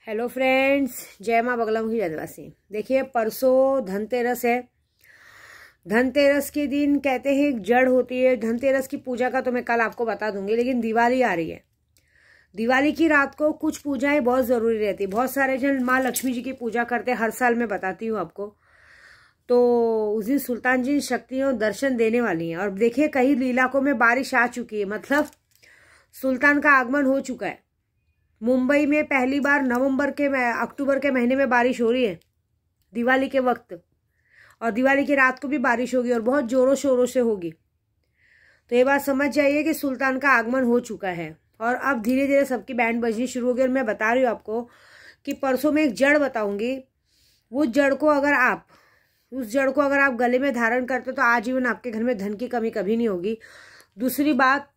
Hello friends, जय माँ बगलामुखी आदिवासी। देखिए, परसों धनतेरस है। धनतेरस के दिन कहते हैं एक जड़ होती है। धनतेरस की पूजा का तो मैं कल आपको बता दूंगी, लेकिन दिवाली आ रही है। दिवाली की रात को कुछ पूजाएं बहुत ज़रूरी रहती है। बहुत सारे जन माँ लक्ष्मी जी की पूजा करते हैं, हर साल मैं बताती हूँ आपको। तो उस दिन सुल्तान जी शक्तियों दर्शन देने वाली हैं। और देखिए, कई इलाकों में बारिश आ चुकी है, मतलब सुल्तान का आगमन हो चुका है। मुंबई में पहली बार अक्टूबर के महीने में बारिश हो रही है दिवाली के वक्त, और दिवाली की रात को भी बारिश होगी और बहुत जोरों शोरों से होगी। तो ये बात समझ जाइए कि सुल्तान का आगमन हो चुका है और अब धीरे धीरे सबकी बैंड बजनी शुरू होगी। और मैं बता रही हूँ आपको कि परसों में एक जड़ बताऊंगी। उस जड़ को अगर आप गले में धारण करते हो तो आजीवन आपके घर में धन की कमी कभी नहीं होगी। दूसरी बात,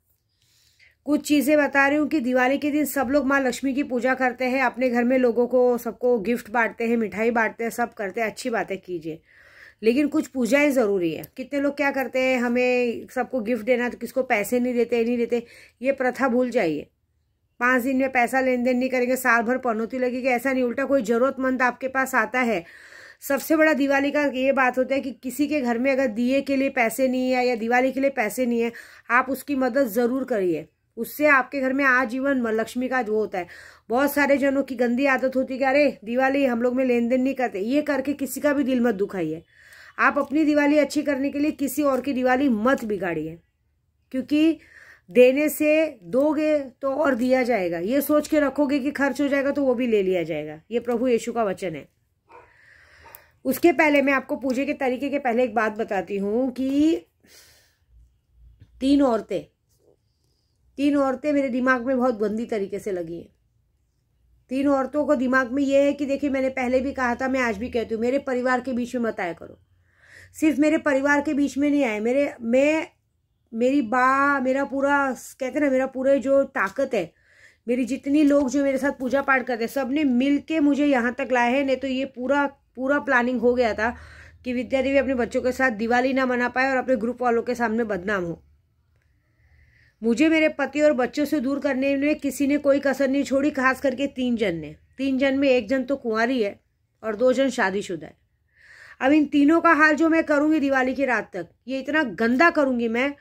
कुछ चीज़ें बता रही हूँ कि दिवाली के दिन सब लोग माँ लक्ष्मी की पूजा करते हैं, अपने घर में लोगों को सबको गिफ्ट बांटते हैं, मिठाई बांटते हैं, सब करते हैं। अच्छी बातें कीजिए, लेकिन कुछ पूजाएं ज़रूरी है। कितने लोग क्या करते हैं, हमें सबको गिफ्ट देना तो किसको पैसे नहीं देते। ये प्रथा भूल जाइए। 5 दिन में पैसा लेन देन नहीं करेंगे, साल भर पनौती लगेगी, ऐसा नहीं। उल्टा कोई ज़रूरतमंद आपके पास आता है। सबसे बड़ा दिवाली का ये बात होता है कि किसी के घर में अगर दिए के लिए पैसे नहीं है या दिवाली के लिए पैसे नहीं है, आप उसकी मदद ज़रूर करिए। उससे आपके घर में आजीवन लक्ष्मी का वो होता है। बहुत सारे जनों की गंदी आदत होती है कि अरे दिवाली हम लोग में लेन देन नहीं करते। ये करके किसी का भी दिल मत दुखाइए। आप अपनी दिवाली अच्छी करने के लिए किसी और की दिवाली मत बिगाड़िए, क्योंकि देने से दोगे तो और दिया जाएगा। ये सोच के रखोगे कि खर्च हो जाएगा तो वो भी ले लिया जाएगा। ये प्रभु यीशु का वचन है। उसके पहले मैं आपको पूजे के तरीके के पहले एक बात बताती हूँ कि तीन औरतें मेरे दिमाग में बहुत गंदी तरीके से लगी हैं। 3 औरतों को दिमाग में ये है कि देखिए, मैंने पहले भी कहा था, मैं आज भी कहती हूँ, मेरे परिवार के बीच में मत आया करो। सिर्फ मेरे परिवार के बीच में नहीं आए, मेरा पूरा कहते ना, मेरा पूरे जो ताकत है, मेरी जितनी लोग जो मेरे साथ पूजा पाठ करते हैं, सब ने मिल के मुझे यहाँ तक लाए हैं। नहीं तो ये पूरा प्लानिंग हो गया था कि विद्या देवी अपने बच्चों के साथ दिवाली ना मना पाए और अपने ग्रुप वालों के सामने बदनाम हो। मुझे मेरे पति और बच्चों से दूर करने में किसी ने कोई कसर नहीं छोड़ी, खास करके 3 जन ने। 3 जन में 1 जन तो कुंवारी है और 2 जन शादीशुदा है। अब इन तीनों का हाल जो मैं करूंगी दिवाली की रात तक, ये इतना गंदा करूंगी मैं,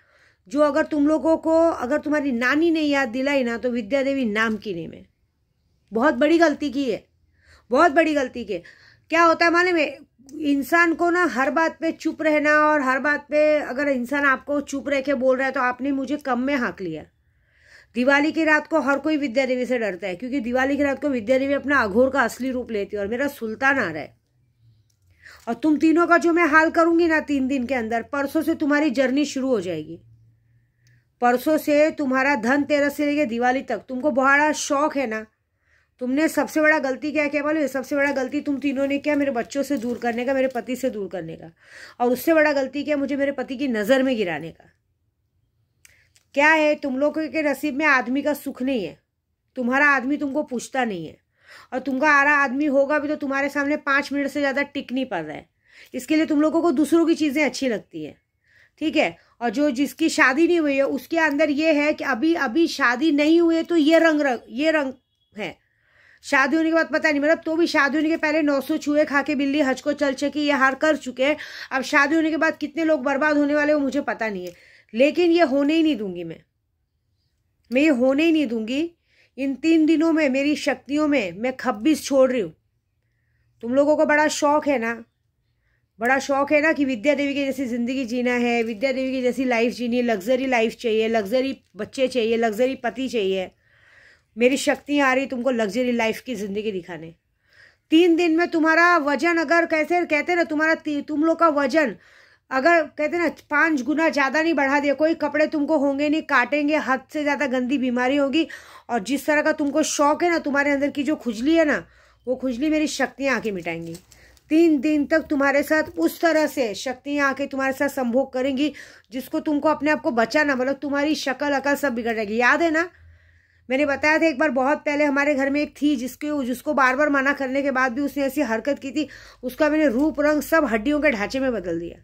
जो अगर तुम लोगों को, अगर तुम्हारी नानी ने याद दिलाई ना, तो विद्या देवी नाम की नहीं। मैं बहुत बड़ी गलती की है, बहुत बड़ी गलती की। क्या होता है मालूम है, इंसान को ना हर बात पे चुप रहना, और हर बात पे अगर इंसान आपको चुप रह के बोल रहा है तो आपने मुझे कम में हाँक लिया। दिवाली की रात को हर कोई विद्या देवी से डरता है, क्योंकि दिवाली की रात को विद्या देवी अपना अघोर का असली रूप लेती है और मेरा सुल्तान आ रहा है। और तुम तीनों का जो मैं हाल करूंगी ना 3 दिन के अंदर, परसों से तुम्हारी जर्नी शुरू हो जाएगी। परसों से तुम्हारा धनतेरस से लेकर दिवाली तक, तुमको बड़ा शौक है ना। तुमने सबसे बड़ा गलती क्या किया मालूम है? सबसे बड़ा गलती तुम तीनों ने किया मेरे बच्चों से दूर करने का, मेरे पति से दूर करने का, और उससे बड़ा गलती किया मुझे मेरे पति की नज़र में गिराने का। क्या है, तुम लोगों के नसीब में आदमी का सुख नहीं है। तुम्हारा आदमी तुमको पूछता नहीं है, और तुम्हारा आदमी होगा भी तो तुम्हारे सामने 5 मिनट से ज़्यादा टिक नहीं पा रहा है। इसके लिए तुम लोगों को दूसरों की चीज़ें अच्छी लगती है, ठीक है। और जिसकी शादी नहीं हुई है उसके अंदर ये है कि अभी शादी नहीं हुई है तो ये रंग है। शादी होने के बाद पता नहीं, मतलब तो भी शादी होने के पहले 900 चूहे खा के बिल्ली हज को चल चुकी, ये हार कर चुके हैं। अब शादी होने के बाद कितने लोग बर्बाद होने वाले हो मुझे पता नहीं है, लेकिन ये होने ही नहीं दूंगी। मैं ये होने ही नहीं दूंगी। इन 3 दिनों में मेरी शक्तियों में मैं 26 छोड़ रही हूँ। तुम लोगों को बड़ा शौक है ना कि विद्या देवी की जैसी जिंदगी जीना है, विद्या देवी की जैसी लाइफ जीनी है, लग्जरी लाइफ चाहिए, लग्जरी बच्चे चाहिए, लग्जरी पति चाहिए। मेरी शक्तियाँ आ रही तुमको लग्जरी लाइफ की जिंदगी दिखाने। 3 दिन में तुम्हारा वजन, अगर कैसे कहते ना, तुम लोग का वजन अगर कहते ना 5 गुना ज़्यादा नहीं बढ़ा दिया, कोई कपड़े तुमको होंगे नहीं, काटेंगे, हद से ज़्यादा गंदी बीमारी होगी। और जिस तरह का तुमको शौक है ना, तुम्हारे अंदर की जो खुजली है ना, वो खुजली मेरी शक्तियाँ आके मिटाएंगी। 3 दिन तक तुम्हारे साथ उस तरह से शक्तियाँ आके तुम्हारे साथ संभोग करेंगी जिसको तुमको अपने आप को बचाना, मतलब तुम्हारी शक्ल अकल सब बिगड़ जाएगी। याद है ना, मैंने बताया था एक बार बहुत पहले, हमारे घर में एक थी जिसको बार बार मना करने के बाद भी उसने ऐसी हरकत की थी। उसका मैंने रूप रंग सब हड्डियों के ढांचे में बदल दिया।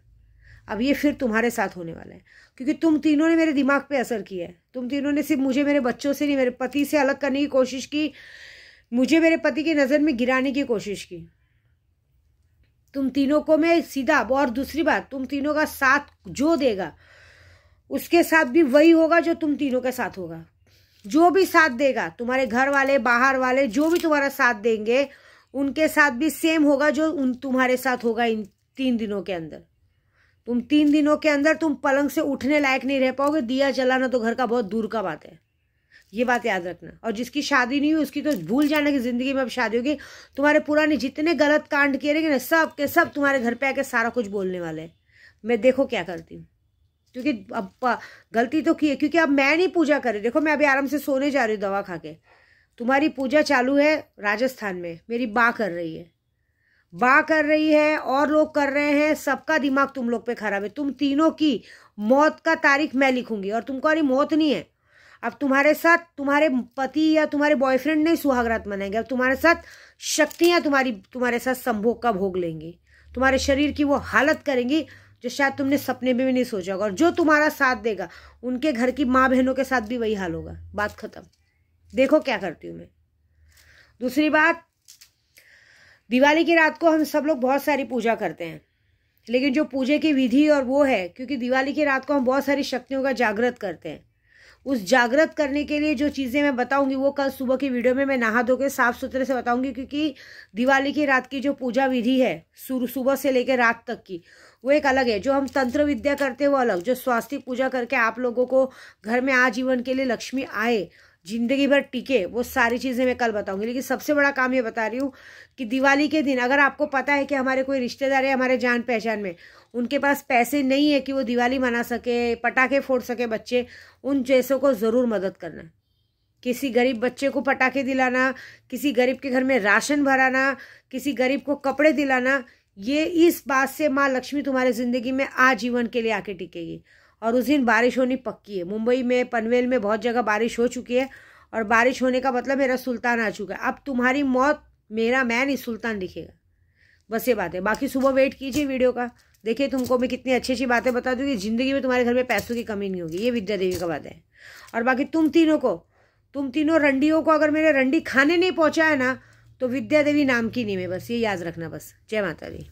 अब ये फिर तुम्हारे साथ होने वाला है, क्योंकि तुम तीनों ने मेरे दिमाग पे असर किया है। तुम तीनों ने सिर्फ मुझे मेरे बच्चों से नहीं, मेरे पति से अलग करने की कोशिश की। मुझे मेरे पति की नज़र में गिराने की कोशिश की। तुम तीनों को मैं सीधा, और दूसरी बात, तुम तीनों का साथ जो देगा उसके साथ भी वही होगा जो तुम तीनों के साथ होगा। जो भी साथ देगा, तुम्हारे घर वाले बाहर वाले जो भी तुम्हारा साथ देंगे उनके साथ भी सेम होगा जो तुम्हारे साथ होगा। इन 3 दिनों के अंदर, तुम 3 दिनों के अंदर तुम पलंग से उठने लायक नहीं रह पाओगे। दिया जलाना तो घर का बहुत दूर का बात है, ये बात याद रखना। और जिसकी शादी नहीं हुई उसकी तो भूल जाना कि जिंदगी में अब शादी होगी। तुम्हारे पुराने जितने गलत कांड किए रहेंगे ना, सब के सब तुम्हारे घर पे आके सारा कुछ बोलने वाले हैं। मैं देखो क्या करती हूँ, क्योंकि अब गलती तो की है, क्योंकि अब मैं नहीं पूजा कर रही। देखो मैं अभी आराम से सोने जा रही हूँ दवा खा के। तुम्हारी पूजा चालू है राजस्थान में, मेरी बा कर रही है, बा कर रही है और लोग कर रहे हैं। सबका दिमाग तुम लोग पे खराब है। तुम तीनों की मौत का तारीख मैं लिखूंगी, और तुमको मौत नहीं है। अब तुम्हारे साथ तुम्हारे पति या तुम्हारे बॉयफ्रेंड नहीं सुहागरात मनाएंगे, अब तुम्हारे साथ शक्तियां तुम्हारे साथ संभोग का भोग लेंगी। तुम्हारे शरीर की वो हालत करेंगी जो शायद तुमने सपने में भी नहीं सोचा होगा। और जो तुम्हारा साथ देगा उनके घर की माँ बहनों के साथ भी वही हाल होगा। बात खत्म। देखो क्या करती हूँ मैं। दूसरी बात, दिवाली की रात को हम सब लोग बहुत सारी पूजा करते हैं, लेकिन जो पूजे की विधि और वो है, क्योंकि दिवाली की रात को हम बहुत सारी शक्तियों का जागृत करते हैं। उस जागृत करने के लिए जो चीज़ें मैं बताऊंगी वो कल सुबह की वीडियो में मैं नहा धो के साफ सुथरे से बताऊंगी, क्योंकि दिवाली की रात की जो पूजा विधि है सुबह से लेकर रात तक की, वो एक अलग है। जो हम तंत्र विद्या करते हैं वो अलग। जो स्वास्तिक पूजा करके आप लोगों को घर में आजीवन के लिए लक्ष्मी आए, जिंदगी भर टिके, वो सारी चीज़ें मैं कल बताऊंगी। लेकिन सबसे बड़ा काम ये बता रही हूँ कि दिवाली के दिन अगर आपको पता है कि हमारे कोई रिश्तेदार है हमारे जान पहचान में, उनके पास पैसे नहीं है कि वो दिवाली मना सके, पटाखे फोड़ सके बच्चे, उन जैसों को ज़रूर मदद करना। किसी गरीब बच्चे को पटाखे दिलाना, किसी गरीब के घर में राशन भराना, किसी गरीब को कपड़े दिलाना, ये इस बात से माँ लक्ष्मी तुम्हारे ज़िंदगी में आजीवन के लिए आके टिकेगी। और उस दिन बारिश होनी पक्की है। मुंबई में, पनवेल में बहुत जगह बारिश हो चुकी है, और बारिश होने का मतलब मेरा सुल्तान आ चुका है। अब तुम्हारी मौत मेरा मैं नहीं, सुल्तान दिखेगा। बस ये बात है। बाकी सुबह वेट कीजिए वीडियो का, देखिए तुमको मैं कितनी अच्छी अच्छी बातें बता दूँगी। ज़िंदगी में तुम्हारे घर में पैसों की कमी नहीं होगी, ये विद्या देवी का बात है। और बाकी तुम तीनों रंडियों को अगर मेरे रंडी खाने नहीं पहुँचाया ना, तो विद्या देवी नाम की नहीं मैं, बस ये याद रखना। बस जय माता दी।